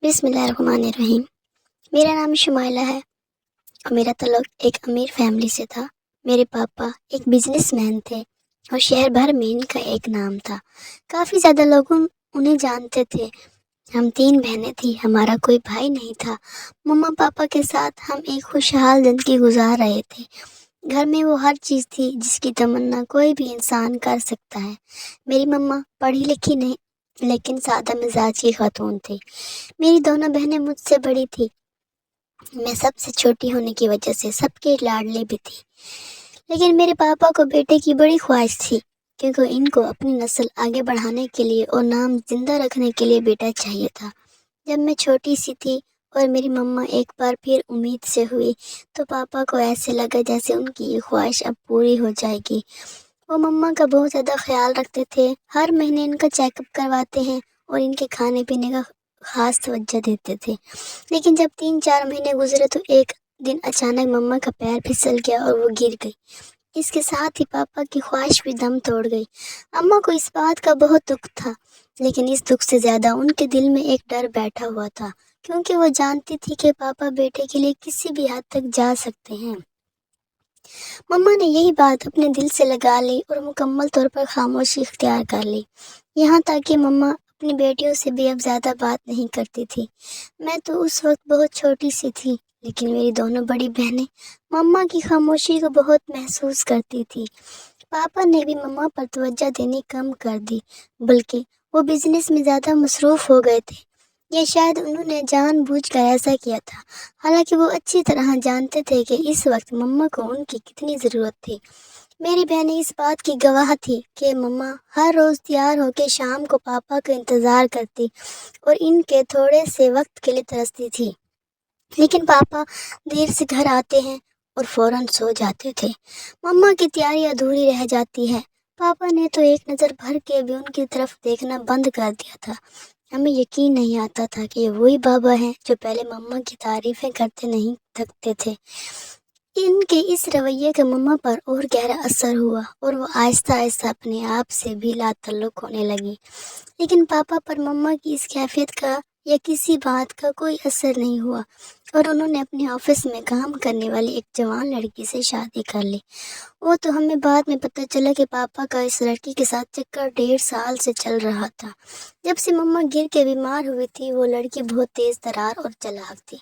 بسم اللہ الرحمن الرحیم۔ میرا نام شمائلہ ہے اور میرا تعلق ایک امیر فیملی سے تھا۔ میرے پاپا ایک بزنس مین تھے اور شہر بھر میں ان کا ایک نام تھا۔ کافی زیادہ لوگ انہیں جانتے تھے۔ ہم 3 بہنیں تھیں، ہمارا کوئی بھائی نہیں تھا۔ مما پاپا کے ساتھ ہم ایک خوشحال زندگی گزار رہے تھے۔ گھر میں وہ ہر چیز تھی جس کی تمنا کوئی بھی انسان کر سکتا ہے۔ میری مما پڑھی لکھی نہیں لیکن سادہ مزاج کی خاتون تھی۔ میری دونوں بہنیں مجھ سے بڑی تھی۔ میں سب سے چھوٹی ہونے کی وجہ سے سب کے لاڈلے بھی تھی، لیکن میرے پاپا کو بیٹے کی بڑی خواہش تھی کیونکہ ان کو اپنی نسل آگے بڑھانے کے لیے اور نام زندہ رکھنے کے لیے بیٹا چاہیے تھا۔ جب میں چھوٹی سی تھی اور میری مما ایک بار پھر امید سے ہوئی تو پاپا کو ایسے لگا جیسے ان کی یہ خواہش اب پوری ہو جائے گی۔ وہ مما کا بہت زیادہ خیال رکھتے تھے، ہر مہینے ان کا چیک اپ کرواتے ہیں اور ان کے کھانے پینے کا خاص توجہ دیتے تھے۔ لیکن جب 3-4 مہینے گزرے تو ایک دن اچانک مما کا پیر پھسل گیا اور وہ گر گئی۔ اس کے ساتھ ہی پاپا کی خواہش بھی دم توڑ گئی۔ اماں کو اس بات کا بہت دکھ تھا، لیکن اس دکھ سے زیادہ ان کے دل میں ایک ڈر بیٹھا ہوا تھا کیونکہ وہ جانتی تھی کہ پاپا بیٹے کے لیے کسی بھی حد تک جا سکتے ہیں۔ مما نے یہی بات اپنے دل سے لگا لی اور مکمل طور پر خاموشی اختیار کر لی، یہاں تک کہ مما اپنی بیٹیوں سے بھی اب زیادہ بات نہیں کرتی تھی۔ میں تو اس وقت بہت چھوٹی سی تھی، لیکن میری دونوں بڑی بہنیں مما کی خاموشی کو بہت محسوس کرتی تھی۔ پاپا نے بھی مما پر توجہ دینی کم کر دی، بلکہ وہ بزنس میں زیادہ مصروف ہو گئے تھے۔ یہ شاید انہوں نے جان بوجھ کر ایسا کیا تھا، حالانکہ وہ اچھی طرح جانتے تھے کہ اس وقت مما کو ان کی کتنی ضرورت تھی۔ میری بہنیں اس بات کی گواہ تھی کہ مما ہر روز تیار ہو کے شام کو پاپا کا انتظار کرتی اور ان کے تھوڑے سے وقت کے لیے ترستی تھی، لیکن پاپا دیر سے گھر آتے ہیں اور فوراً سو جاتے تھے۔ مما کی تیاری ادھوری رہ جاتی ہے۔ پاپا نے تو ایک نظر بھر کے بھی ان کی طرف دیکھنا بند کر دیا تھا۔ ہمیں یقین نہیں آتا تھا کہ یہ وہی بابا ہیں جو پہلے مما کی تعریفیں کرتے نہیں تھکتے تھے۔ ان کے اس رویے کا مما پر اور گہرا اثر ہوا اور وہ آہستہ آہستہ اپنے آپ سے بھی لا تعلق ہونے لگی، لیکن پاپا پر مما کی اس کیفیت کا یا کسی بات کا کوئی اثر نہیں ہوا اور انہوں نے اپنے آفس میں کام کرنے والی ایک جوان لڑکی سے شادی کر لی۔ وہ تو ہمیں بعد میں پتہ چلا کہ پاپا کا اس لڑکی کے ساتھ چکر 1.5 سال سے چل رہا تھا۔ جب سے مما گر کے بیمار ہوئی تھی وہ لڑکی بہت تیز ترار اور چلاک تھی۔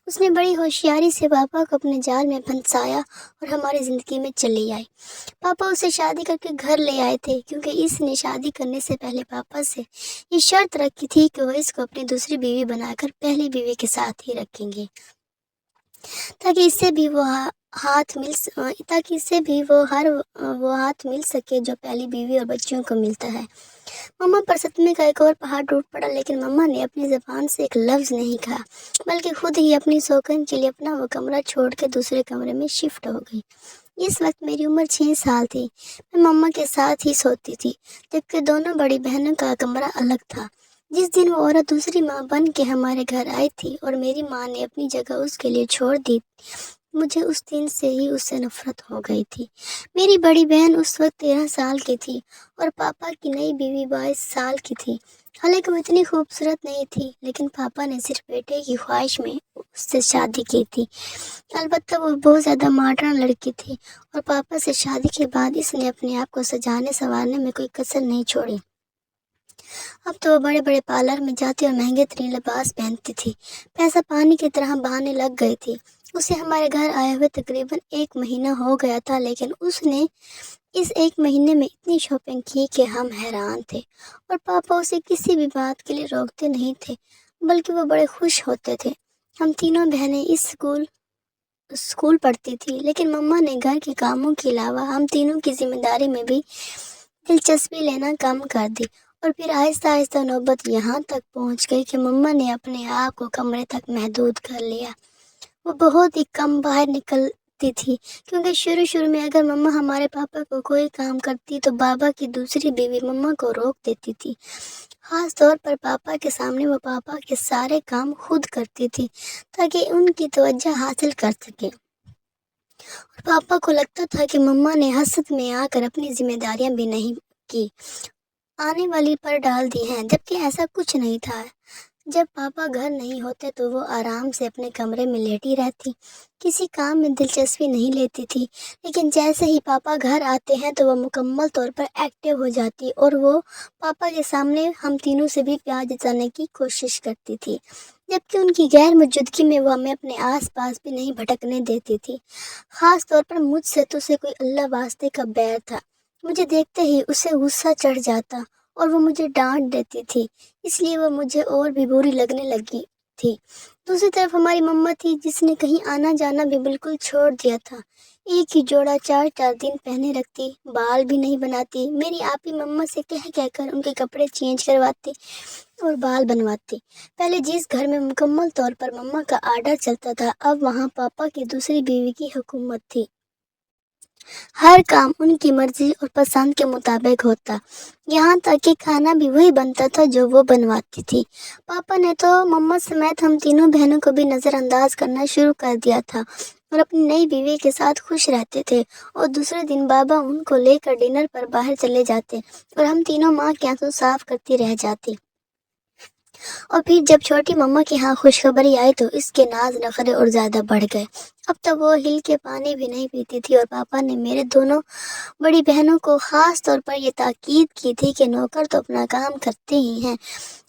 اس نے بڑی ہوشیاری سے پاپا کو اپنے جال میں پھنسایا اور ہماری زندگی میں چلی آئی۔ پاپا اسے شادی کر کے گھر لے آئے تھے کیونکہ اس نے شادی کرنے سے پہلے پاپا سے یہ شرط رکھی تھی کہ وہ اس کو اپنی دوسری بیوی بنا کر پہلی بیوی کے ساتھ ہی رکھیں گے تاکہ اس سے بھی وہ ہاتھ مل سکے جو پہلی بیوی اور بچیوں کو ملتا ہے۔ مما پر صدمے کا ایک اور پہاڑ ٹوٹ پڑا، لیکن مما نے اپنی زبان سے ایک لفظ نہیں کہا بلکہ خود ہی اپنی سوکن کے لیے اپنا وہ کمرہ چھوڑ کے دوسرے کمرے میں شفٹ ہو گئی۔ اس وقت میری عمر 6 سال تھی۔ میں مما کے ساتھ ہی سوتی تھی، جبکہ دونوں بڑی بہنوں کا کمرہ الگ تھا۔ جس دن وہ عورت دوسری ماں بن کے ہمارے گھر آئی تھی اور میری ماں نے اپنی جگہ اس کے لیے چھوڑ دی، مجھے اس دن سے ہی اس سے نفرت ہو گئی تھی۔ میری بڑی بہن اس وقت 13 سال کی تھی اور پاپا کی نئی بیوی 22 سال کی تھی۔ حالانکہ وہ اتنی خوبصورت نہیں تھی، لیکن پاپا نے صرف بیٹے کی خواہش میں اس سے شادی کی تھی۔ البتہ وہ بہت زیادہ ماڈرن لڑکی تھی اور پاپا سے شادی کے بعد اس نے اپنے آپ کو سجانے سنوارنے میں کوئی کسر نہیں چھوڑی۔ اب تو وہ بڑے بڑے پارلر میں جاتی اور مہنگے ترین لباس پہنتی تھی۔ پیسہ پانی کی طرح بہانے لگ گئی تھی۔ اسے ہمارے گھر آئے ہوئے تقریباً 1 مہینہ ہو گیا تھا، لیکن اس نے اس 1 مہینے میں اتنی شاپنگ کی کہ ہم حیران تھے، اور پاپا اسے کسی بھی بات کے لیے روکتے نہیں تھے بلکہ وہ بڑے خوش ہوتے تھے۔ ہم تینوں بہنیں اسکول پڑھتی تھی، لیکن مما نے گھر کے کاموں کے علاوہ ہم تینوں کی ذمہ داری میں بھی دلچسپی لینا کم کر دی، اور پھر آہستہ آہستہ نوبت یہاں تک پہنچ گئی کہ مما نے اپنے آپ کو کمرے تک محدود کر لیا۔ وہ بہت ہی کم باہر نکلتی تھی کیونکہ شروع میں اگر مما ہمارے پاپا کو کوئی کام کرتی تو بابا کی دوسری بیوی مما کو روک دیتی تھی۔ خاص طور پر پاپا کے سامنے وہ پاپا کے سارے کام خود کرتی تھی تاکہ ان کی توجہ حاصل کر سکے، اور پاپا کو لگتا تھا کہ مما نے حسد میں آ کر اپنی ذمہ داریاں بھی نہیں کی، آنے والی پر ڈال دی ہیں، جبکہ ایسا کچھ نہیں تھا۔ جب پاپا گھر نہیں ہوتے تو وہ آرام سے اپنے کمرے میں لیٹی رہتی، کسی کام میں دلچسپی نہیں لیتی تھی، لیکن جیسے ہی پاپا گھر آتے ہیں تو وہ مکمل طور پر ایکٹیو ہو جاتی اور وہ پاپا کے سامنے ہم تینوں سے بھی پیار جتانے کی کوشش کرتی تھی، جبکہ ان کی غیر موجودگی میں وہ ہمیں اپنے آس پاس بھی نہیں بھٹکنے دیتی تھی۔ خاص طور پر مجھ سے تو اسے کوئی اللہ واسطے کا بیر تھا، مجھے دیکھتے ہی اسے غصہ چڑھ جاتا اور وہ مجھے ڈانٹ دیتی تھی، اس لیے وہ مجھے اور بھی بری لگنے لگی تھی۔ دوسری طرف ہماری مما تھی جس نے کہیں آنا جانا بھی بالکل چھوڑ دیا تھا، ایک ہی جوڑا 4 دن پہنے رکھتی، بال بھی نہیں بناتی، میری آپی مما سے کہہ کر ان کے کپڑے چینج کرواتی اور بال بنواتی۔ پہلے جس گھر میں مکمل طور پر مما کا آرڈر چلتا تھا، اب وہاں پاپا کی دوسری بیوی کی حکومت تھی، ہر کام ان کی مرضی اور پسند کے مطابق ہوتا، یہاں تک کہ کھانا بھی وہی بنتا تھا جو وہ بنواتی تھی۔ پاپا نے تو مما سمیت ہم تینوں بہنوں کو بھی نظر انداز کرنا شروع کر دیا تھا اور اپنی نئی بیوی کے ساتھ خوش رہتے تھے، اور دوسرے دن بابا ان کو لے کر ڈنر پر باہر چلے جاتے اور ہم تینوں ماں کے آنسو صاف کرتی رہ جاتی۔ اور پھر جب چھوٹی مما کے ہاں خوشخبری آئی تو اس کے ناز نخرے اور زیادہ بڑھ گئے۔ اب تو وہ ہل کے پانی بھی نہیں پیتی تھی، اور پاپا نے میرے دونوں بڑی بہنوں کو خاص طور پر یہ تاکید کی تھی کہ نوکر تو اپنا کام کرتے ہی ہیں،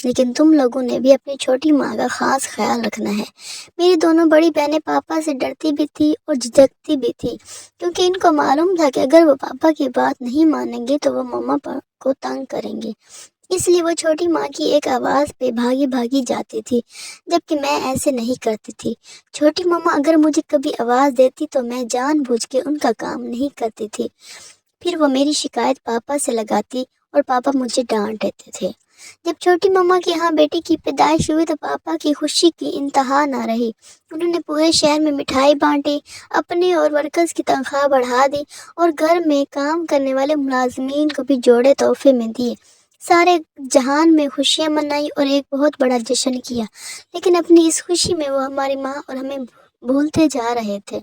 لیکن تم لوگوں نے بھی اپنی چھوٹی ماں کا خاص خیال رکھنا ہے۔ میری دونوں بڑی بہنیں پاپا سے ڈرتی بھی تھی اور جھجکتی بھی تھی، کیونکہ ان کو معلوم تھا کہ اگر وہ پاپا کی بات نہیں مانیں گے تو وہ مما کو تنگ کریں گے، اس لیے وہ چھوٹی ماں کی ایک آواز پہ بھاگی بھاگی جاتی تھی، جبکہ میں ایسے نہیں کرتی تھی۔ چھوٹی مما اگر مجھے کبھی آواز دیتی تو میں جان بوجھ کے ان کا کام نہیں کرتی تھی، پھر وہ میری شکایت پاپا سے لگاتی اور پاپا مجھے ڈانٹ دیتے تھے۔ جب چھوٹی مما کے ہاں بیٹی کی پیدائش ہوئی تو پاپا کی خوشی کی انتہا نہ رہی، انہوں نے پورے شہر میں مٹھائی بانٹی، اپنے اور ورکرز کی تنخواہ بڑھا دی اور گھر میں کام کرنے والے ملازمین کو بھی جوڑے تحفے میں دیے۔ سارے جہان میں خوشیاں منائی اور ایک بہت بڑا جشن کیا، لیکن اپنی اس خوشی میں وہ ہماری ماں اور ہمیں بھولتے جا رہے تھے۔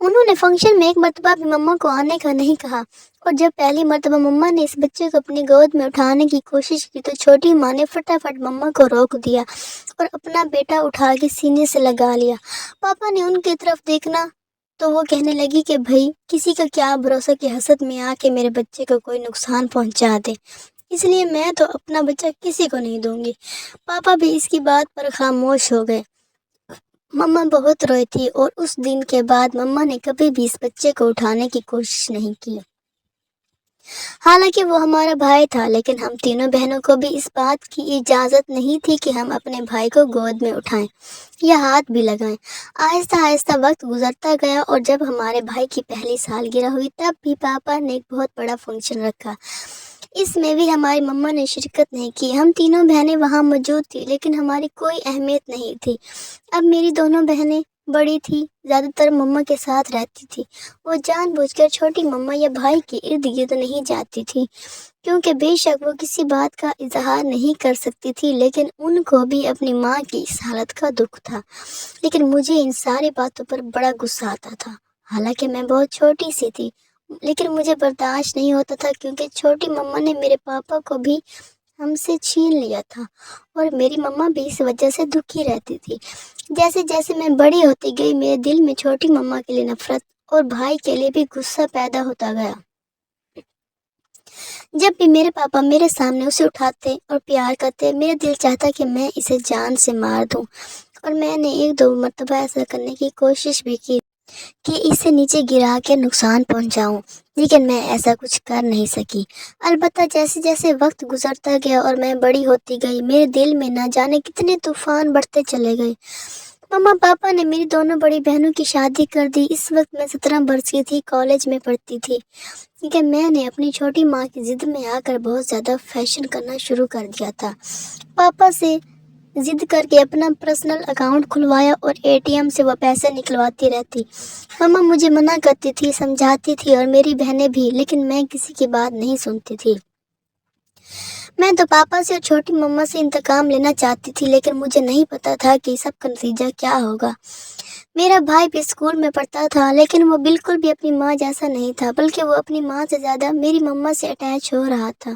انہوں نے فنکشن میں ایک مرتبہ بھی مما کو آنے کا نہیں کہا، اور جب پہلی مرتبہ مما نے اس بچے کو اپنی گود میں اٹھانے کی کوشش کی تو چھوٹی ماں نے فٹافٹ مما کو روک دیا اور اپنا بیٹا اٹھا کے سینے سے لگا لیا۔ پاپا نے ان کی طرف دیکھنا تو وہ کہنے لگی کہ بھائی کسی کا کیا بھروسہ کہ حسد میں آ کے میرے بچے کو کوئی نقصان پہنچا دے، اس لیے میں تو اپنا بچہ کسی کو نہیں دوں گی۔ پاپا بھی اس کی بات پر خاموش ہو گئے۔ مما بہت روئی تھی اور اس دن کے بعد مما نے کبھی بھی اس بچے کو اٹھانے کی کوشش نہیں کی۔ حالانکہ وہ ہمارا بھائی تھا، لیکن ہم تینوں بہنوں کو بھی اس بات کی اجازت نہیں تھی کہ ہم اپنے بھائی کو گود میں اٹھائیں یا ہاتھ بھی لگائیں۔ آہستہ آہستہ وقت گزرتا گیا اور جب ہمارے بھائی کی پہلی سالگرہ ہوئی تب بھی پاپا نے ایک بہت بڑا فنکشن رکھا، اس میں بھی ہماری مما نے شرکت نہیں کی۔ ہم تینوں بہنیں وہاں موجود تھیں، لیکن ہماری کوئی اہمیت نہیں تھی۔ اب میری دونوں بہنیں بڑی تھی، زیادہ تر مما کے ساتھ رہتی تھی، وہ جان بوجھ کر چھوٹی مما یا بھائی کے ارد گرد نہیں جاتی تھی، کیونکہ بے شک وہ کسی بات کا اظہار نہیں کر سکتی تھی، لیکن ان کو بھی اپنی ماں کی اس حالت کا دکھ تھا۔ لیکن مجھے ان ساری باتوں پر بڑا غصہ آتا تھا، حالانکہ میں بہت چھوٹی سی تھی، لیکن مجھے برداشت نہیں ہوتا تھا، کیونکہ چھوٹی مما نے میرے پاپا کو بھی ہم سے چھین لیا تھا اور میری مما بھی اس وجہ سے دکھی رہتی تھی۔ جیسے جیسے میں بڑی ہوتی گئی میرے دل میں چھوٹی مما کے لیے نفرت اور بھائی کے لیے بھی غصہ پیدا ہوتا گیا۔ جب بھی میرے پاپا میرے سامنے اسے اٹھاتے اور پیار کرتے، میرا دل چاہتا کہ میں اسے جان سے مار دوں، اور میں نے 1-2 مرتبہ ایسا کرنے کی کوشش بھی کی کہ اسے نیچے گرا کے نقصان پہنچاؤں، لیکن میں ایسا کچھ کر نہیں سکی۔ البتہ جیسے جیسے وقت گزرتا گیا اور میں بڑی ہوتی گئی، میرے دل میں نہ جانے کتنے طوفان بڑھتے چلے گئے۔ مما پاپا نے میری دونوں بڑی بہنوں کی شادی کر دی۔ اس وقت میں 17 برس کی تھی، کالج میں پڑھتی تھی، کیونکہ میں نے اپنی چھوٹی ماں کی ضد میں آ کر بہت زیادہ فیشن کرنا شروع کر دیا تھا۔ پاپا سے ضد کر کے اپنا پرسنل اکاؤنٹ کھلوایا اور ATM سے وہ پیسے نکلواتی رہتی۔ مما مجھے منع کرتی تھی، سمجھاتی تھی، اور میری بہنیں بھی، لیکن میں کسی کی بات نہیں سنتی تھی۔ میں تو پاپا سے اور چھوٹی مما سے انتقام لینا چاہتی تھی، لیکن مجھے نہیں پتا تھا کہ سب کا نتیجہ کیا ہوگا۔ میرا بھائی بھی اسکول میں پڑھتا تھا، لیکن وہ بالکل بھی اپنی ماں جیسا نہیں تھا، بلکہ وہ اپنی ماں سے زیادہ میری مما سے اٹیچ ہو رہا تھا۔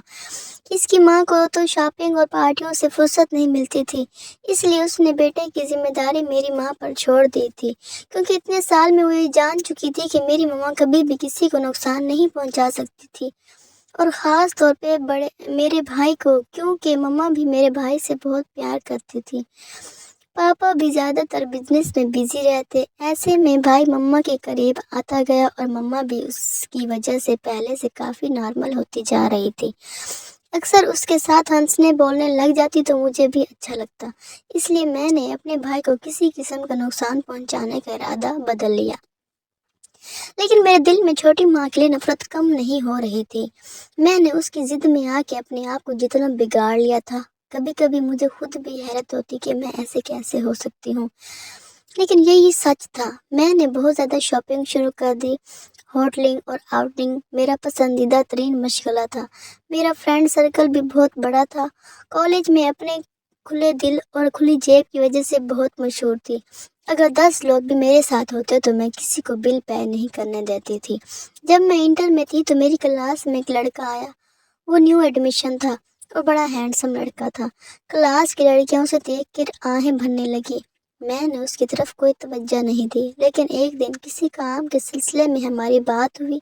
اس کی ماں کو تو شاپنگ اور پارٹیوں سے فرصت نہیں ملتی تھی، اس لیے اس نے بیٹے کی ذمہ داری میری ماں پر چھوڑ دی تھی، کیونکہ اتنے سال میں وہ یہ جان چکی تھی کہ میری ماں کبھی بھی کسی کو نقصان نہیں پہنچا سکتی تھی، اور خاص طور پہ میرے بھائی کو، کیونکہ مما بھی میرے بھائی سے بہت پیار کرتی تھی۔ پاپا بھی زیادہ تر بزنس میں بزی رہتے، ایسے میں بھائی مما کے قریب آتا گیا اور مما بھی اس کی وجہ سے پہلے سے کافی نارمل ہوتی جا رہی تھی۔ اکثر اس کے ساتھ ہنسنے بولنے لگ جاتی تو مجھے بھی اچھا لگتا، اس لیے میں نے اپنے بھائی کو کسی قسم کا نقصان پہنچانے کا ارادہ بدل لیا۔ لیکن میرے دل میں چھوٹی ماں کے لیے نفرت کم نہیں ہو رہی تھی۔ میں نے اس کی ضد میں آ کے اپنے آپ کو جتنا بگاڑ لیا تھا، کبھی کبھی مجھے خود بھی حیرت ہوتی کہ میں ایسے کیسے ہو سکتی ہوں، لیکن یہی سچ تھا۔ میں نے بہت زیادہ شاپنگ شروع کر دی۔ ہوٹلنگ اور آؤٹنگ میرا پسندیدہ ترین مشغلہ تھا۔ میرا فرینڈ سرکل بھی بہت بڑا تھا۔ کالج میں اپنے کھلے دل اور کھلی جیب کی وجہ سے بہت مشہور تھی۔ اگر 10 لوگ بھی میرے ساتھ ہوتے تو میں کسی کو بل پے نہیں کرنے دیتی تھی۔ جب میں انٹر میں تھی تو میری کلاس میں ایک لڑکا آیا۔ وہ نیو ایڈمیشن تھا اور بڑا ہینڈسم لڑکا تھا۔ کلاس کی لڑکیوں سے دیکھ کر آہیں بھرنے لگی۔ میں نے اس کی طرف کوئی توجہ نہیں دی، لیکن ایک دن کسی کام کے سلسلے میں ہماری بات ہوئی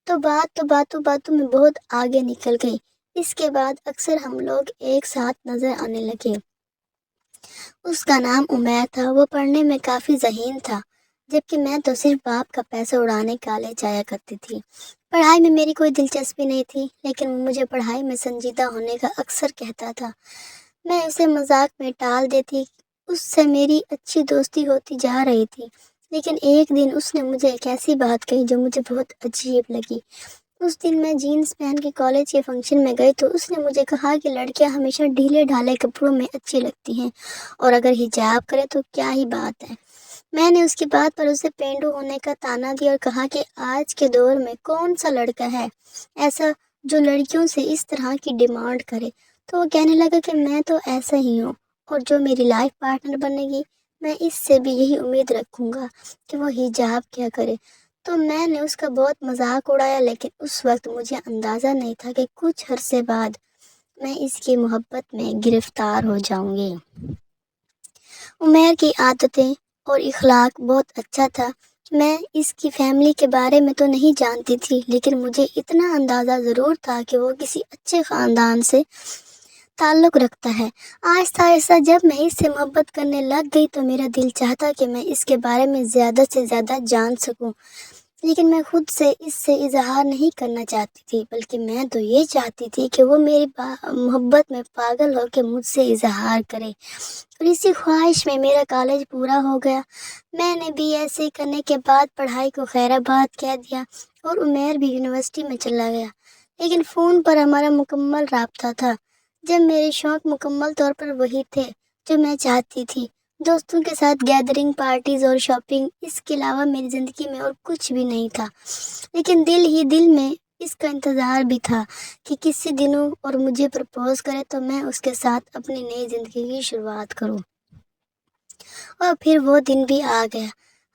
تو باتوں میں بہت آگے نکل گئی۔ اس کے بعد اکثر ہم لوگ ایک ساتھ نظر آنے لگے۔ اس کا نام عمیر تھا۔ وہ پڑھنے میں کافی ذہین تھا، جبکہ میں تو صرف باپ کا پیسہ اڑانے کالج جایا کرتی تھی۔ پڑھائی میں میری کوئی دلچسپی نہیں تھی، لیکن وہ مجھے پڑھائی میں سنجیدہ ہونے کا اکثر کہتا تھا۔ میں اسے مذاق میں ٹال دیتی۔ اس سے میری اچھی دوستی ہوتی جا رہی تھی، لیکن ایک دن اس نے مجھے ایک ایسی بات کہی جو مجھے بہت عجیب لگی۔ اس دن میں جینز پہن کے کالج کے فنکشن میں گئی تو اس نے مجھے کہا کہ لڑکیاں ہمیشہ ڈھیلے ڈھالے کپڑوں میں اچھی لگتی ہیں، اور اگر حجاب کرے تو کیا ہی بات ہے۔ میں نے اس کی بات پر اسے پینڈو ہونے کا طعنہ دیا اور کہا کہ آج کے دور میں کون سا لڑکا ہے ایسا جو لڑکیوں سے اس طرح کی ڈیمانڈ کرے۔ تو وہ کہنے لگا کہ میں تو ایسا ہی ہوں، اور جو میری لائف پارٹنر بنے گی میں اس سے بھی یہی امید رکھوں گا کہ وہ حجاب کیا کرے۔ تو میں نے اس کا بہت مذاق اڑایا، لیکن اس وقت مجھے اندازہ نہیں تھا کہ کچھ عرصے بعد میں اس کی محبت میں گرفتار ہو جاؤں گی۔ عمیر کی عادتیں اور اخلاق بہت اچھا تھا۔ میں اس کی فیملی کے بارے میں تو نہیں جانتی تھی، لیکن مجھے اتنا اندازہ ضرور تھا کہ وہ کسی اچھے خاندان سے تعلق رکھتا ہے۔ آہستہ آہستہ جب میں اس سے محبت کرنے لگ گئی تو میرا دل چاہتا کہ میں اس کے بارے میں زیادہ سے زیادہ جان سکوں، لیکن میں خود سے اس سے اظہار نہیں کرنا چاہتی تھی، بلکہ میں تو یہ چاہتی تھی کہ وہ میری محبت میں پاگل ہو کے مجھ سے اظہار کرے، اور اسی خواہش میں میرا کالج پورا ہو گیا۔ میں نے بھی ایسے کرنے کے بعد پڑھائی کو خیر آباد کہہ دیا اور عمیر بھی یونیورسٹی میں چلا گیا، لیکن فون پر ہمارا مکمل رابطہ تھا۔ جب میرے شوق مکمل طور پر وہی تھے جو میں چاہتی تھی، دوستوں کے ساتھ گیدرنگ، پارٹیز اور شاپنگ، اس کے علاوہ میری زندگی میں اور کچھ بھی نہیں تھا، لیکن دل ہی دل میں اس کا انتظار بھی تھا کہ کسی دنوں اور مجھے پرپوز کرے تو میں اس کے ساتھ اپنی نئی زندگی کی شروعات کروں۔ اور پھر وہ دن بھی آ گیا۔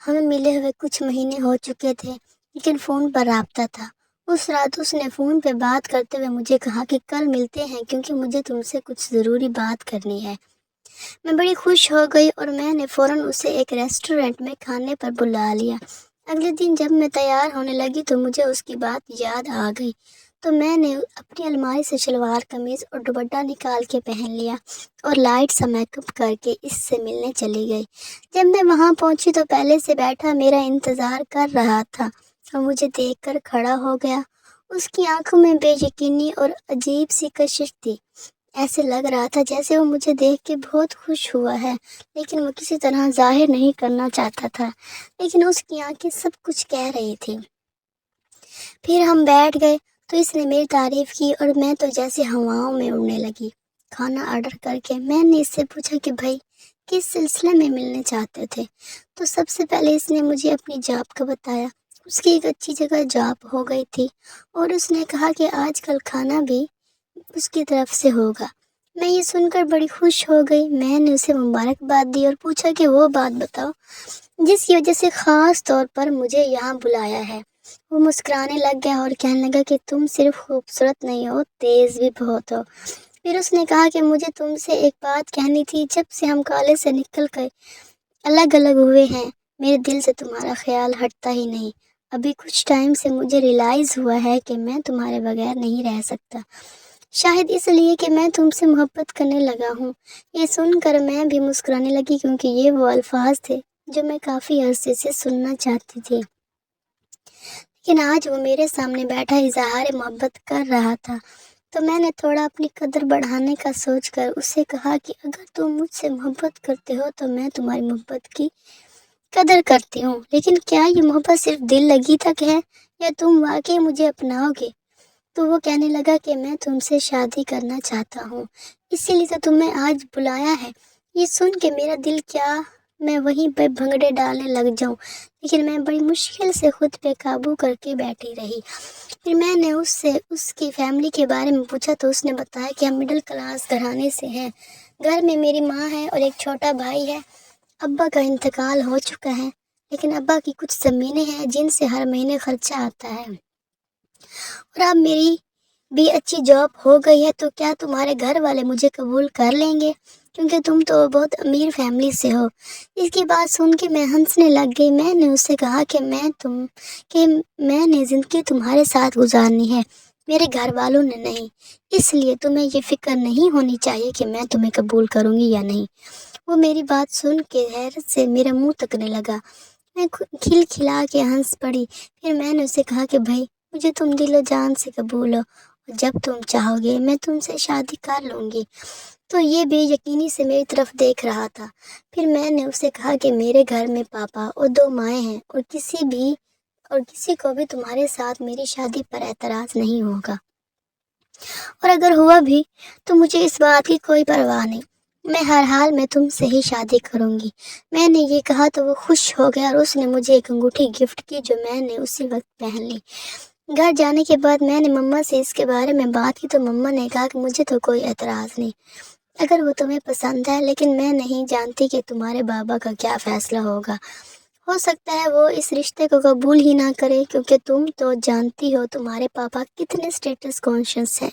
ہمیں ملے ہوئے کچھ مہینے ہو چکے تھے، لیکن فون پر رابطہ تھا۔ اس رات اس نے فون پہ بات کرتے ہوئے مجھے کہا کہ کل ملتے ہیں کیونکہ مجھے تم سے کچھ ضروری بات کرنی ہے۔ میں بڑی خوش ہو گئی اور میں نے فوراً اسے ایک ریسٹورنٹ میں کھانے پر بلا لیا۔ اگلے دن جب میں تیار ہونے لگی تو مجھے اس کی بات یاد آ گئی، تو میں نے اپنی الماری سے شلوار قمیض اور دوپٹہ نکال کے پہن لیا اور لائٹ سا میک اپ کر کے اس سے ملنے چلی گئی۔ جب میں وہاں پہنچی تو پہلے سے بیٹھا میرا انتظار کر رہا تھا اور مجھے دیکھ کر کھڑا ہو گیا۔ اس کی آنکھوں میں بے یقینی اور عجیب سی کشش تھی۔ ایسے لگ رہا تھا جیسے وہ مجھے دیکھ کے بہت خوش ہوا ہے، لیکن وہ کسی طرح ظاہر نہیں کرنا چاہتا تھا، لیکن اس کی آنکھیں سب کچھ کہہ رہی تھی۔ پھر ہم بیٹھ گئے تو اس نے میری تعریف کی اور میں تو جیسے ہواؤں میں اڑنے لگی۔ کھانا آرڈر کر کے میں نے اس سے پوچھا کہ بھائی کس سلسلے میں ملنے چاہتے تھے، تو سب سے پہلے اس نے مجھے اپنی جاب کا بتایا۔ اس کی ایک اچھی جگہ جاب ہو گئی تھی، اور اس نے کہا کہ آج کل کھانا بھی اس کی طرف سے ہوگا۔ میں یہ سن کر بڑی خوش ہو گئی۔ میں نے اسے مبارکباد دی اور پوچھا کہ وہ بات بتاؤ جس کی وجہ سے خاص طور پر مجھے یہاں بلایا ہے۔ وہ مسکرانے لگ گیا اور کہنے لگا کہ تم صرف خوبصورت نہیں ہو، تیز بھی بہت ہو۔ پھر اس نے کہا کہ مجھے تم سے ایک بات کہنی تھی۔ جب سے ہم کالج سے نکل کر الگ الگ ہوئے ہیں، میرے دل سے تمہارا خیال ہٹتا ہی نہیں۔ ابھی کچھ ٹائم سے مجھے ریئلائز ہوا ہے کہ میں تمہارے بغیر نہیں رہ سکتا، شاید اس لیے کہ میں تم سے محبت کرنے لگا ہوں۔ یہ سن کر میں بھی مسکرانے لگی کیونکہ یہ وہ الفاظ تھے جو میں کافی عرصے سے سننا چاہتی تھی، لیکن آج وہ میرے سامنے بیٹھا اظہار محبت کر رہا تھا۔ تو میں نے تھوڑا اپنی قدر بڑھانے کا سوچ کر اسے کہا کہ اگر تم مجھ سے محبت کرتے ہو تو میں تمہاری محبت کی قدر کرتی ہوں، لیکن کیا یہ محبت صرف دل لگی تک ہے یا تم واقعی مجھے اپناؤ گے؟ تو وہ کہنے لگا کہ میں تم سے شادی کرنا چاہتا ہوں، اسی لیے تو تمہیں آج بلایا ہے۔ یہ سن کے میرا دل کیا میں وہیں پہ بھنگڑے ڈالنے لگ جاؤں، لیکن میں بڑی مشکل سے خود پہ قابو کر کے بیٹھی رہی۔ پھر میں نے اس سے اس کی فیملی کے بارے میں پوچھا تو اس نے بتایا کہ ہم مڈل کلاس گھرانے سے ہیں۔ گھر میں میری ماں ہے اور ایک چھوٹا بھائی ہے۔ ابا کا انتقال ہو چکا ہے، لیکن ابا کی کچھ زمینیں ہیں جن سے ہر مہینے خرچہ آتا ہے، اور اب میری بھی اچھی جاب ہو گئی ہے۔ تو کیا تمہارے گھر والے مجھے قبول کر لیں گے؟ کیونکہ تم تو بہت امیر فیملی سے ہو۔ اس کی بات سن کے میں ہنسنے لگ گئی۔ میں نے اس سے کہا کہ میں نے زندگی تمہارے ساتھ گزارنی ہے، میرے گھر والوں نے نہیں، اس لیے تمہیں یہ فکر نہیں ہونی چاہیے کہ میں تمہیں قبول کروں گی یا نہیں۔ وہ میری بات سن کے حیرت سے میرا منہ تکنے لگا۔ میں کھل کھلا کے ہنس پڑی۔ پھر میں نے اسے کہا کہ بھائی، مجھے تم دل و جان سے قبول ہو، اور جب تم چاہو گے میں تم سے شادی کر لوں گی۔ تو یہ بے یقینی سے میری طرف دیکھ رہا تھا۔ پھر میں نے اسے کہا کہ میرے گھر میں پاپا اور 2 مائیں ہیں، اور کسی کو بھی تمہارے ساتھ میری شادی پر اعتراض نہیں ہوگا، اور اگر ہوا بھی تو مجھے اس بات کی کوئی پرواہ نہیں، میں ہر حال میں تم سے ہی شادی کروں گی۔ میں نے یہ کہا تو وہ خوش ہو گیا اور اس نے مجھے ایک انگوٹھی گفٹ کی جو میں نے اسی وقت پہن لی۔ گھر جانے کے بعد میں نے مما سے اس کے بارے میں بات کی تو مما نے کہا کہ مجھے تو کوئی اعتراض نہیں اگر وہ تمہیں پسند ہے، لیکن میں نہیں جانتی کہ تمہارے بابا کا کیا فیصلہ ہوگا۔ ہو سکتا ہے وہ اس رشتے کو قبول ہی نہ کرے، کیونکہ تم تو جانتی ہو تمہارے پاپا کتنے اسٹیٹس کانشیس ہیں،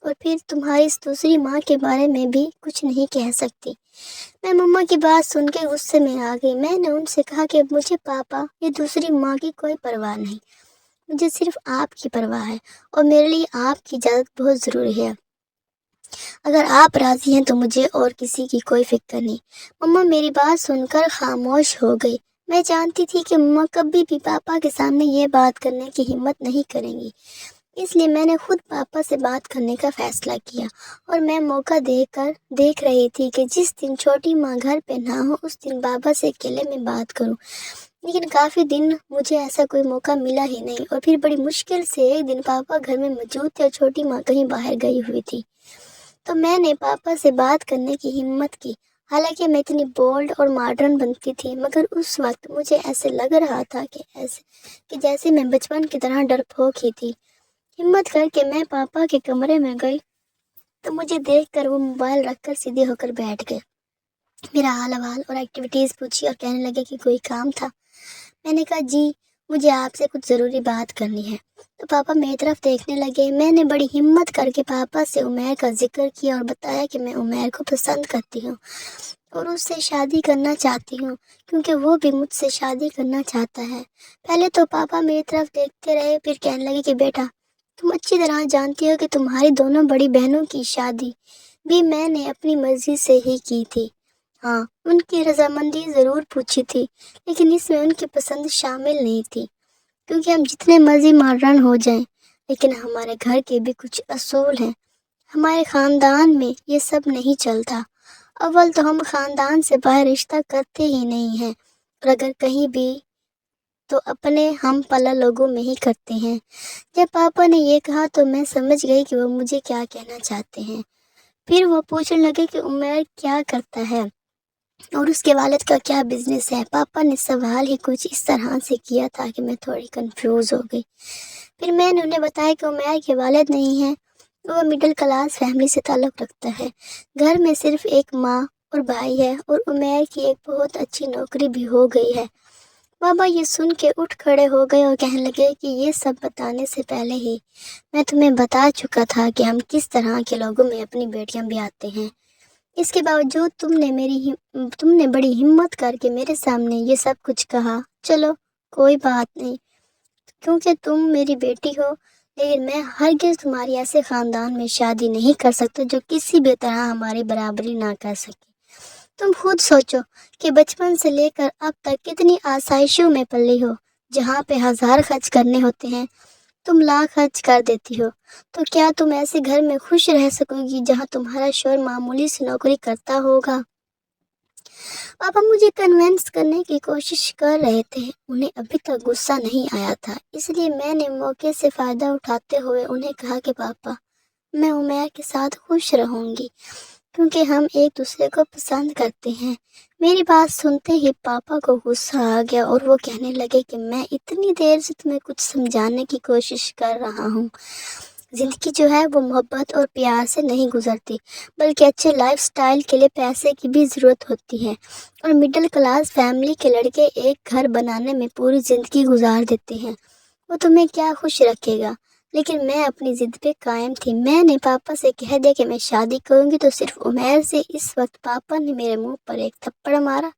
اور پھر تمہاری اس دوسری ماں کے بارے میں بھی کچھ نہیں کہہ سکتی۔ میں مما کی بات سن کے غصے میں آ گئی۔ میں نے ان سے کہا کہ مجھے پاپا یا دوسری ماں کی کوئی پرواہ نہیں، مجھے صرف آپ کی پرواہ ہے، اور میرے لیے آپ کی اجازت بہت ضروری ہے۔ اگر آپ راضی ہیں تو مجھے اور کسی کی کوئی فکر نہیں۔ مما میری بات سن کر خاموش ہو گئی۔ میں جانتی تھی کہ مما کبھی بھی پاپا کے سامنے یہ بات کرنے کی ہمت نہیں کریں گی، اس لیے میں نے خود پاپا سے بات کرنے کا فیصلہ کیا، اور میں موقع دیکھ رہی تھی کہ جس دن چھوٹی ماں گھر پہ نہ ہو اس دن بابا سے اکیلے میں بات کروں، لیکن کافی دن مجھے ایسا کوئی موقع ملا ہی نہیں، اور پھر بڑی مشکل سے ایک دن پاپا گھر میں موجود تھے اور چھوٹی ماں کہیں باہر گئی ہوئی تھی۔ تو میں نے پاپا سے بات کرنے کی ہمت کی، حالانکہ میں اتنی بولڈ اور ماڈرن بنتی تھی، مگر اس وقت مجھے ایسے لگ رہا تھا کہ جیسے میں بچپن کی طرح ڈرپوک ہی تھی۔ ہمت کر کے میں پاپا کے کمرے میں گئی تو مجھے دیکھ کر وہ موبائل رکھ کر سیدھے ہو کر بیٹھ گئے، میرا حال احوال اور ایکٹیویٹیز پوچھی اور کہنے لگے کہ کوئی کام تھا۔ میں نے کہا جی، مجھے آپ سے کچھ ضروری بات کرنی ہے۔ تو پاپا میری طرف دیکھنے لگے۔ میں نے بڑی ہمت کر کے پاپا سے عمیر کا ذکر کیا اور بتایا کہ میں عمیر کو پسند کرتی ہوں اور اس سے شادی کرنا چاہتی ہوں، کیونکہ وہ بھی مجھ سے شادی کرنا چاہتا ہے۔ پہلے تو پاپا میری طرف دیکھتے رہے، پھر کہنے لگے کہ بیٹا، تم اچھی طرح جانتی ہو کہ تمہاری دونوں بڑی بہنوں کی شادی بھی میں نے اپنی مرضی سے ہی کی تھی۔ ہاں، ان کی رضامندی ضرور پوچھی تھی، لیکن اس میں ان کی پسند شامل نہیں تھی، کیونکہ ہم جتنے مرضی ماڈرن ہو جائیں لیکن ہمارے گھر کے بھی کچھ اصول ہیں۔ ہمارے خاندان میں یہ سب نہیں چلتا۔ اول تو ہم خاندان سے باہر رشتہ کرتے ہی نہیں ہیں، اور اگر کہیں بھی تو اپنے ہم پلا لوگوں میں ہی کرتے ہیں۔ جب پاپا نے یہ کہا تو میں سمجھ گئی کہ وہ مجھے کیا کہنا چاہتے ہیں۔ پھر وہ پوچھنے لگے کہ عمیر کیا کرتا ہے اور اس کے والد کا کیا بزنس ہے۔ پاپا نے سوال ہی کچھ اس طرح سے کیا تھا کہ میں تھوڑی کنفیوز ہو گئی۔ پھر میں نے انہیں بتایا کہ عمیر کے والد نہیں ہیں وہ مڈل کلاس فیملی سے تعلق رکھتا ہے۔ گھر میں صرف ایک ماں اور بھائی ہے اور عمیر کی ایک بہت اچھی نوکری بھی ہو گئی ہے۔ بابا یہ سن کے اٹھ کھڑے ہو گئے اور کہنے لگے کہ یہ سب بتانے سے پہلے ہی میں تمہیں بتا چکا تھا کہ ہم کس طرح کے لوگوں میں اپنی بیٹیاں بھی آتے ہیں۔ اس کے باوجود تم نے بڑی ہمت کر کے میرے سامنے یہ سب کچھ کہا۔ چلو کوئی بات نہیں، کیونکہ تم میری بیٹی ہو، لیکن میں ہرگز تمہاری ایسے خاندان میں شادی نہیں کر سکتا جو کسی بھی طرح ہماری برابری نہ کر سکے۔ تم خود سوچو کہ بچپن سے لے کر اب تک کتنی آسائشوں میں پلی ہو، جہاں پہ ہزار خرچ کرنے ہوتے ہیں تم لاکھ خرچ کر دیتی ہو۔ تو کیا تم ایسے گھر میں خوش رہ سکو گی جہاں تمہارا شوہر معمولی سی نوکری کرتا ہوگا؟ پاپا مجھے کنونس کرنے کی کوشش کر رہے تھے۔ انہیں ابھی تک غصہ نہیں آیا تھا، اس لیے میں نے موقع سے فائدہ اٹھاتے ہوئے انہیں کہا کہ پاپا میں عمیر کے ساتھ خوش رہوں گی کیونکہ ہم ایک دوسرے کو پسند کرتے ہیں۔ میری بات سنتے ہی پاپا کو غصہ آ گیا اور وہ کہنے لگے کہ میں اتنی دیر سے تمہیں کچھ سمجھانے کی کوشش کر رہا ہوں۔ زندگی جو ہے وہ محبت اور پیار سے نہیں گزرتی، بلکہ اچھے لائف سٹائل کے لیے پیسے کی بھی ضرورت ہوتی ہے، اور مڈل کلاس فیملی کے لڑکے ایک گھر بنانے میں پوری زندگی گزار دیتے ہیں۔ وہ تمہیں کیا خوش رکھے گا؟ لیکن میں اپنی ضد پہ قائم تھی۔ میں نے پاپا سے کہہ دیا کہ میں شادی کروں گی تو صرف عمیر سے۔ اس وقت پاپا نے میرے منہ پر ایک تھپڑ مارا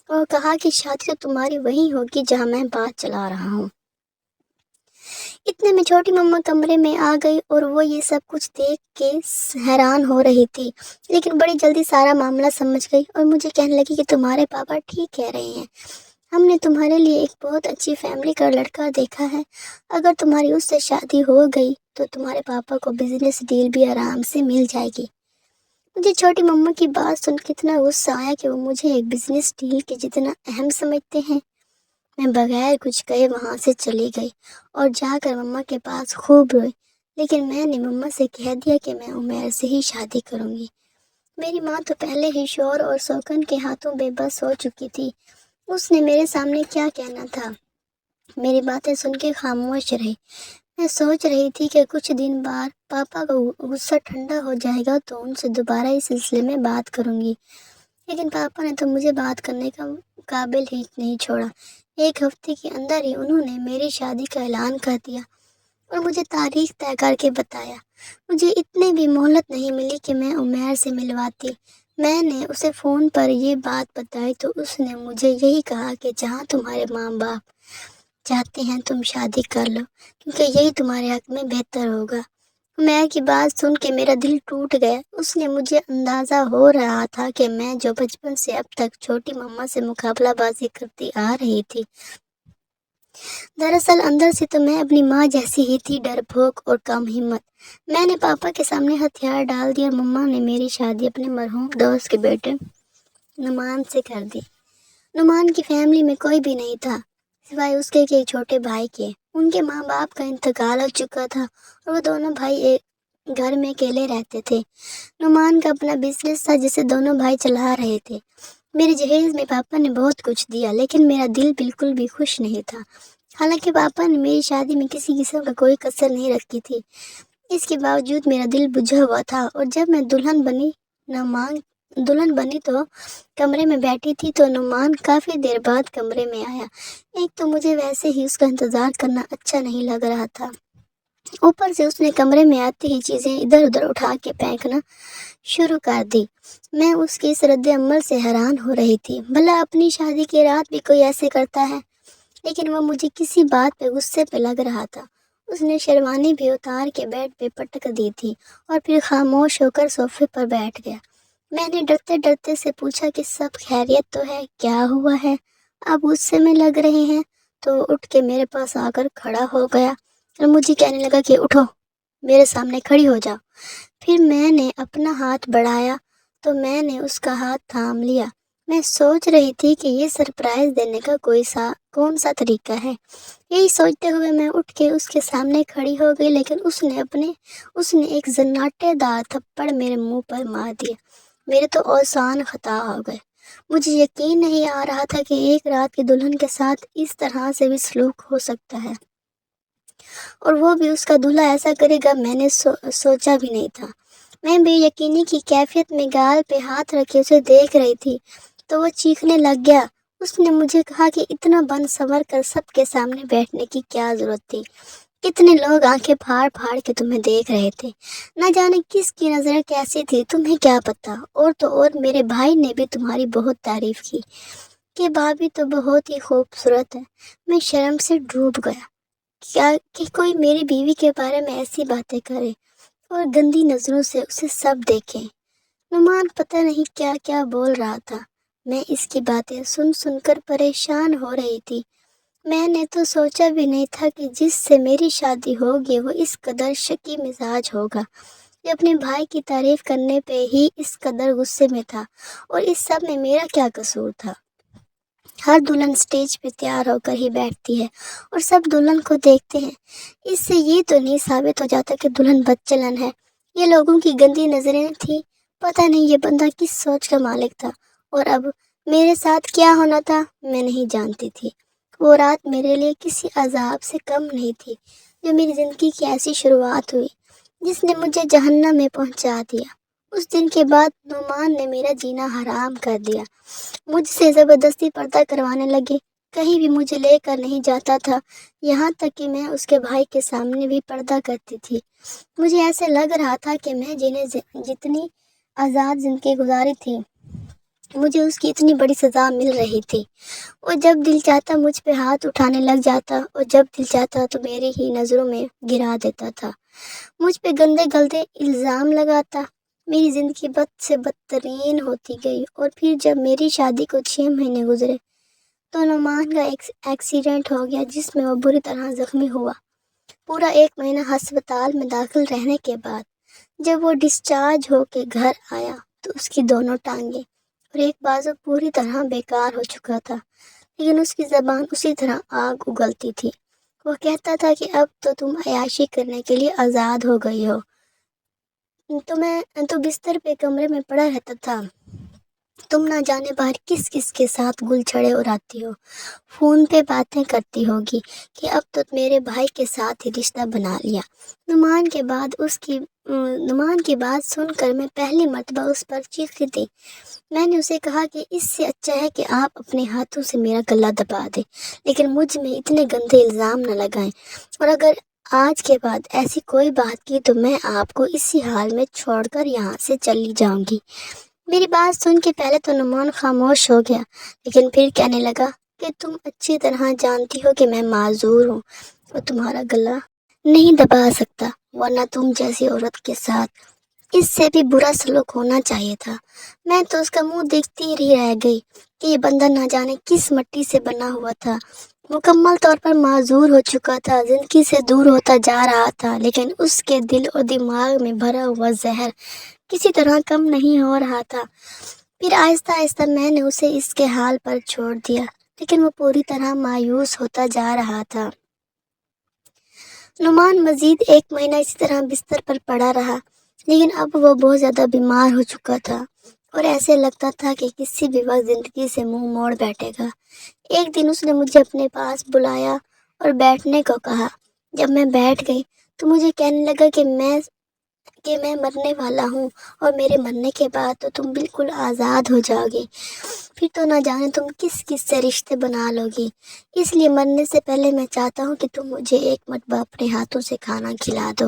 اور کہا کہ شادی تو تمہاری وہی ہوگی جہاں میں بات چلا رہا ہوں۔ اتنے میں چھوٹی مما کمرے میں آ گئی اور وہ یہ سب کچھ دیکھ کے حیران ہو رہی تھی، لیکن بڑی جلدی سارا معاملہ سمجھ گئی اور مجھے کہنے لگی کہ تمہارے پاپا ٹھیک کہہ رہے ہیں، ہم نے تمہارے لیے ایک بہت اچھی فیملی کا لڑکا دیکھا ہے۔ اگر تمہاری اس سے شادی ہو گئی تو تمہارے پاپا کو بزنس ڈیل بھی آرام سے مل جائے گی۔ مجھے چھوٹی مما کی بات سن کے اتنا غصہ آیا کہ وہ مجھے ایک بزنس ڈیل کے جتنا اہم سمجھتے ہیں۔ میں بغیر کچھ کہے وہاں سے چلی گئی اور جا کر مما کے پاس خوب روئی، لیکن میں نے مما سے کہہ دیا کہ میں عمیر سے ہی شادی کروں گی۔ میری ماں تو پہلے ہی شوہر اور سوکن کے ہاتھوں بے بس ہو چکی تھی، اس نے میرے سامنے کیا کہنا تھا۔ میری باتیں سن کے خاموش رہی۔ میں سوچ رہی تھی کہ کچھ دن بعد پاپا کا غصہ ٹھنڈا ہو جائے گا تو ان سے دوبارہ اس سلسلے میں بات کروں گی، لیکن پاپا نے تو مجھے بات کرنے کا قابل ہی نہیں چھوڑا۔ ایک ہفتے کے اندر ہی انہوں نے میری شادی کا اعلان کر دیا اور مجھے تاریخ طے کر کے بتایا۔ مجھے اتنی بھی مہلت نہیں ملی کہ میں عمیر سے ملواتی۔ میں نے اسے فون پر یہ بات بتائی تو اس نے مجھے یہی کہا کہ جہاں تمہارے ماں باپ چاہتے ہیں تم شادی کر لو، کیونکہ یہی تمہارے حق میں بہتر ہوگا۔ عمیر کی بات سن کے میرا دل ٹوٹ گیا۔ اس نے مجھے اندازہ ہو رہا تھا کہ میں جو بچپن سے اب تک چھوٹی مما سے مقابلہ بازی کرتی آ رہی تھی، دراصل اندر سے تو میں اپنی ماں جیسی ہی تھی، ڈرپوک اور کم ہمت۔ میں نے پاپا کے سامنے ہتھیار ڈال دیا اور مما نے میری شادی اپنے مرحوم دوست کے بیٹے نعمان سے کر دی۔ نعمان کی فیملی میں کوئی بھی نہیں تھا سوائے اس کے ایک چھوٹے بھائی کے۔ ان کے ماں باپ کا انتقال ہو چکا تھا اور وہ دونوں بھائی ایک گھر میں اکیلے رہتے تھے۔ نعمان کا اپنا بزنس تھا جسے دونوں بھائی چلا رہے تھے۔ میرے جہیز میں پاپا نے بہت کچھ دیا، لیکن میرا دل بالکل بھی خوش نہیں تھا۔ حالانکہ پاپا نے میری شادی میں کسی قسم کا کوئی کسر نہیں رکھی تھی، اس کے باوجود میرا دل بجھا ہوا تھا۔ اور جب میں دلہن بنی تو کمرے میں بیٹھی تھی تو نعمان کافی دیر بعد کمرے میں آیا۔ ایک تو مجھے ویسے ہی اس کا انتظار کرنا اچھا نہیں لگ رہا تھا، اوپر سے اس نے کمرے میں آتے ہی چیزیں ادھر ادھر اٹھا کے پھینکنا شروع کر دی۔ میں اس کے اس رد عمل سے حیران ہو رہی تھی۔ بھلا اپنی شادی کی رات بھی کوئی ایسے کرتا ہے؟ لیکن وہ مجھے کسی بات پہ غصے پہ لگ رہا تھا۔ اس نے شیروانی بھی اتار کے بیڈ پہ پٹک دی تھی اور پھر خاموش ہو کر صوفے پر بیٹھ گیا۔ میں نے ڈرتے ڈرتے سے پوچھا کہ سب خیریت تو ہے؟ کیا ہوا ہے؟ آپ غصے میں لگ رہے ہیں؟ تو اٹھ کے میرے پاس آ کر کھڑا ہو گیا اور مجھے کہنے لگا کہ اٹھو، میرے سامنے کھڑی ہو جاؤ۔ پھر میں نے اپنا ہاتھ بڑھایا تو میں نے اس کا ہاتھ تھام لیا۔ میں سوچ رہی تھی کہ یہ سرپرائز دینے کا کون سا طریقہ ہے۔ یہی سوچتے ہوئے میں اٹھ کے اس کے سامنے کھڑی ہو گئی، لیکن اس نے ایک زناٹے دار تھپڑ میرے منہ پر مار دیا۔ میرے تو اوزان خطا ہو گئے۔ مجھے یقین نہیں آ رہا تھا کہ ایک رات کی دلہن کے ساتھ اس طرح سے بھی سلوک ہو سکتا ہے۔ اور وہ بھی اس کا دلہا ایسا کرے گا، میں نے سوچا بھی نہیں تھا۔ میں بے یقینی کی کیفیت میں گال پہ ہاتھ رکھے اسے دیکھ رہی تھی تو وہ چیخنے لگ گیا۔ اس نے مجھے کہا کہ اتنا بن سنور کر سب کے سامنے بیٹھنے کی کیا ضرورت تھی؟ کتنے لوگ آنکھیں پھاڑ پھاڑ کے تمہیں دیکھ رہے تھے، نہ جانے کس کی نظریں کیسی تھی، تمہیں کیا پتا۔ اور تو اور میرے بھائی نے بھی تمہاری بہت تعریف کی کہ بھابھی تو بہت ہی خوبصورت ہے۔ میں شرم سے ڈوب گیا کیا کہ کوئی میری بیوی کے بارے میں ایسی باتیں کرے اور گندی نظروں سے اسے سب دیکھیں۔ نعمان پتہ نہیں کیا کیا بول رہا تھا۔ میں اس کی باتیں سن سن کر پریشان ہو رہی تھی۔ میں نے تو سوچا بھی نہیں تھا کہ جس سے میری شادی ہوگی وہ اس قدر شکی مزاج ہوگا، یہ اپنے بھائی کی تعریف کرنے پہ ہی اس قدر غصے میں تھا، اور اس سب میں میرا کیا قصور تھا؟ ہر دلہن سٹیج پہ تیار ہو کر ہی بیٹھتی ہے اور سب دلہن کو دیکھتے ہیں، اس سے یہ تو نہیں ثابت ہو جاتا کہ دلہن بدچلن ہے۔ یہ لوگوں کی گندی نظریں تھیں۔ پتہ نہیں یہ بندہ کس سوچ کا مالک تھا، اور اب میرے ساتھ کیا ہونا تھا میں نہیں جانتی تھی۔ وہ رات میرے لیے کسی عذاب سے کم نہیں تھی جو میری زندگی کی ایسی شروعات ہوئی جس نے مجھے جہنم میں پہنچا دیا۔ اس دن کے بعد نعمان نے میرا جینا حرام کر دیا، مجھ سے زبردستی پردہ کروانے لگے، کہیں بھی مجھے لے کر نہیں جاتا تھا، یہاں تک کہ میں اس کے بھائی کے سامنے بھی پردہ کرتی تھی۔ مجھے ایسے لگ رہا تھا کہ میں جنہیں جتنی آزاد زندگی گزاری تھی مجھے اس کی اتنی بڑی سزا مل رہی تھی۔ وہ جب دل چاہتا مجھ پہ ہاتھ اٹھانے لگ جاتا اور جب دل چاہتا تو میری ہی نظروں میں گرا دیتا تھا، مجھ پہ گندے گندے الزام لگاتا۔ میری زندگی بد سے بدترین ہوتی گئی، اور پھر جب میری شادی کو 6 مہینے گزرے تو نعمان کا ایک ایکسیڈنٹ ہو گیا جس میں وہ بری طرح زخمی ہوا۔ پورا 1 مہینہ ہسپتال میں داخل رہنے کے بعد جب وہ ڈسچارج ہو کے گھر آیا تو اس کی دونوں ٹانگیں اور ایک بازو پوری طرح بیکار ہو چکا تھا، لیکن اس کی زبان اسی طرح آگ اگلتی تھی۔ وہ کہتا تھا کہ اب تو تم عیاشی کرنے کے لیے آزاد ہو گئی ہو، تو بستر پہ کمرے میں پڑا رہتا تھا، تم نہ جانے باہر کس کس کے ساتھ گل چھڑے اڑاتی ہو، فون پہ باتیں کرتی ہوگی کہ اب تو میرے بھائی کے ساتھ ہی رشتہ بنا لیا۔ نعمان کی بات سن کر میں پہلی مرتبہ اس پر چیخی تھی۔ میں نے اسے کہا کہ اس سے اچھا ہے کہ آپ اپنے ہاتھوں سے میرا گلا دبا دیں، لیکن مجھ میں اتنے گندے الزام نہ لگائیں، اور اگر آج کے بعد ایسی کوئی بات کی تو میں آپ کو اسی حال میں چھوڑ کر یہاں سے چلی جاؤں گی۔ میری بات سن کے پہلے تو نعمان خاموش ہو گیا، لیکن پھر کہنے لگا کہ تم اچھی طرح جانتی ہو کہ میں معذور ہوں اور تمہارا گلا نہیں دبا سکتا، ورنہ تم جیسی عورت کے ساتھ اس سے بھی برا سلوک ہونا چاہیے تھا۔ میں تو اس کا منہ دیکھتی ہی رہ گئی کہ یہ بندہ نہ جانے کس مٹی سے بنا ہوا تھا، مکمل طور پر معذور ہو چکا تھا، زندگی سے دور ہوتا جا رہا تھا، لیکن اس کے دل اور دماغ میں بھرا ہوا زہر کسی طرح کم نہیں ہو رہا تھا۔ پھر آہستہ آہستہ میں نے اسے اس کے حال پر چھوڑ دیا، لیکن وہ پوری طرح مایوس ہوتا جا رہا تھا۔ نعمان مزید 1 مہینہ اسی طرح بستر پر پڑا رہا، لیکن اب وہ بہت زیادہ بیمار ہو چکا تھا اور ایسے لگتا تھا کہ کسی بھی وقت زندگی سے منہ موڑ بیٹھے گا۔ ایک دن اس نے مجھے اپنے پاس بلایا اور بیٹھنے کو کہا۔ جب میں بیٹھ گئی تو مجھے کہنے لگا کہ میں مرنے والا ہوں، اور میرے مرنے کے بعد تو تم بالکل آزاد ہو جاؤ گی، پھر تو نہ جانے تم کس کس سے رشتے بنا لو گی، اس لیے مرنے سے پہلے میں چاہتا ہوں کہ تم مجھے ایک مرتبہ اپنے ہاتھوں سے کھانا کھلا دو۔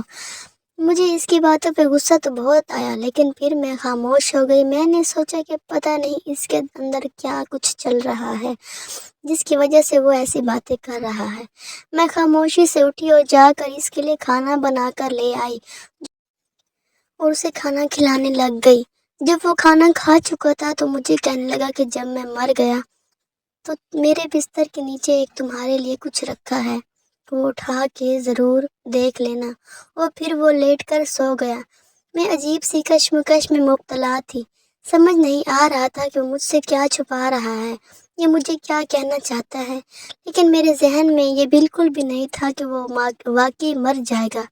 مجھے اس کی باتوں پہ غصہ تو بہت آیا، لیکن پھر میں خاموش ہو گئی۔ میں نے سوچا کہ پتہ نہیں اس کے اندر کیا کچھ چل رہا ہے جس کی وجہ سے وہ ایسی باتیں کر رہا ہے۔ میں خاموشی سے اٹھی اور جا کر اس کے لیے کھانا بنا کر لے آئی اور اسے کھانا کھلانے لگ گئی۔ جب وہ کھانا کھا چکا تھا تو مجھے کہنے لگا کہ جب میں مر گیا تو میرے بستر کے نیچے ایک تمہارے لیے کچھ رکھا ہے، وہ اٹھا کے ضرور دیکھ لینا، اور پھر وہ لیٹ کر سو گیا۔ میں عجیب سی کشمکش میں مبتلا تھی، سمجھ نہیں آ رہا تھا کہ وہ مجھ سے کیا چھپا رہا ہے، یہ مجھے کیا کہنا چاہتا ہے، لیکن میرے ذہن میں یہ بالکل بھی نہیں تھا کہ وہ واقعی مر جائے گا۔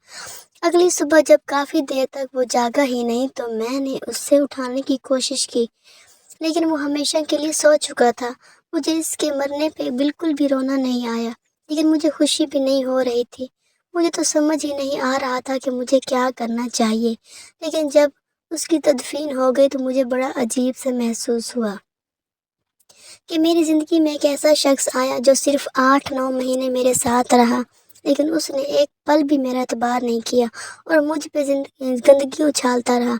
اگلی صبح جب کافی دیر تک وہ جاگا ہی نہیں تو میں نے اس سے اٹھانے کی کوشش کی، لیکن وہ ہمیشہ کے لیے سو چکا تھا۔ مجھے اس کے مرنے پہ بالکل بھی رونا نہیں آیا، لیکن مجھے خوشی بھی نہیں ہو رہی تھی۔ مجھے تو سمجھ ہی نہیں آ رہا تھا کہ مجھے کیا کرنا چاہیے، لیکن جب اس کی تدفین ہو گئی تو مجھے بڑا عجیب سے محسوس ہوا کہ میری زندگی میں ایک ایسا شخص آیا جو صرف 8-9 مہینے میرے ساتھ رہا، لیکن اس نے ایک پل بھی میرا اعتبار نہیں کیا اور مجھ پہ گندگی اچھالتا رہا۔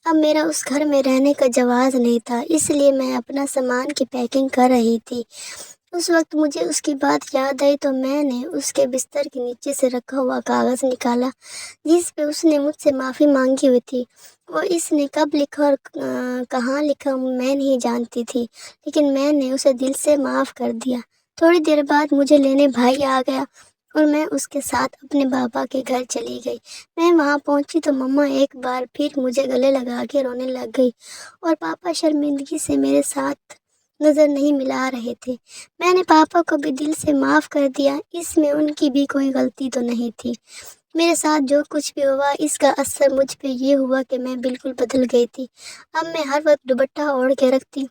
اب میرا اس گھر میں رہنے کا جواز نہیں تھا، اس لیے میں اپنا سامان کی پیکنگ کر رہی تھی۔ اس وقت مجھے اس کی بات یاد آئی تو میں نے اس کے بستر کے نیچے سے رکھا ہوا کاغذ نکالا جس پہ اس نے مجھ سے معافی مانگی ہوئی تھی۔ وہ اس نے کب لکھا اور کہاں لکھا میں نہیں جانتی تھی، لیکن میں نے اسے دل سے معاف کر دیا۔ تھوڑی دیر بعد مجھے لینے بھائی آ گیا اور میں اس کے ساتھ اپنے بابا کے گھر چلی گئی۔ میں وہاں پہنچی تو مما ایک بار پھر مجھے گلے لگا کے رونے لگ گئی اور پاپا شرمندگی سے میرے ساتھ نظر نہیں ملا رہے تھے۔ میں نے پاپا کو بھی دل سے معاف کر دیا، اس میں ان کی بھی کوئی غلطی تو نہیں تھی۔ میرے ساتھ جو کچھ بھی ہوا اس کا اثر مجھ پہ یہ ہوا کہ میں بالکل بدل گئی تھی۔ اب میں ہر وقت دوپٹہ اوڑھ کے رکھتی،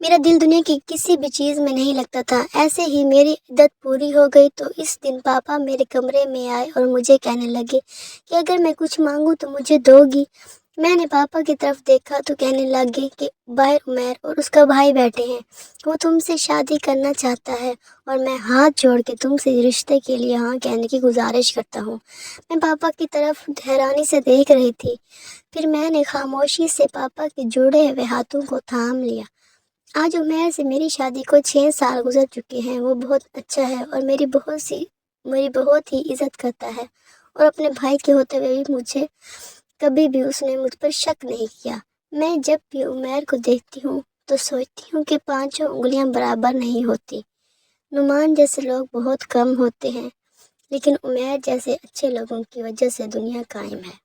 میرا دل دنیا کی کسی بھی چیز میں نہیں لگتا تھا۔ ایسے ہی میری عدت پوری ہو گئی تو اس دن پاپا میرے کمرے میں آئے اور مجھے کہنے لگے کہ اگر میں کچھ مانگوں تو مجھے دو گی۔ میں نے پاپا کی طرف دیکھا تو کہنے لگے کہ باہر عمیر اور اس کا بھائی بیٹھے ہیں، وہ تم سے شادی کرنا چاہتا ہے اور میں ہاتھ جوڑ کے تم سے رشتے کے لیے ہاں کہنے کی گزارش کرتا ہوں۔ میں پاپا کی طرف حیرانی سے دیکھ رہی تھی، پھر میں نے خاموشی سے پاپا کے جوڑے ہوئے ہاتھوں کو تھام لیا۔ آج عمیر سے میری شادی کو 6 سال گزر چکے ہیں۔ وہ بہت اچھا ہے اور میری بہت ہی عزت کرتا ہے، اور اپنے بھائی کے ہوتے ہوئے بھی مجھے کبھی بھی اس نے مجھ پر شک نہیں کیا۔ میں جب بھی عمیر کو دیکھتی ہوں تو سوچتی ہوں کہ 5 انگلیاں برابر نہیں ہوتی۔ نعمان جیسے لوگ بہت کم ہوتے ہیں، لیکن عمیر جیسے اچھے لوگوں کی وجہ سے دنیا قائم ہے۔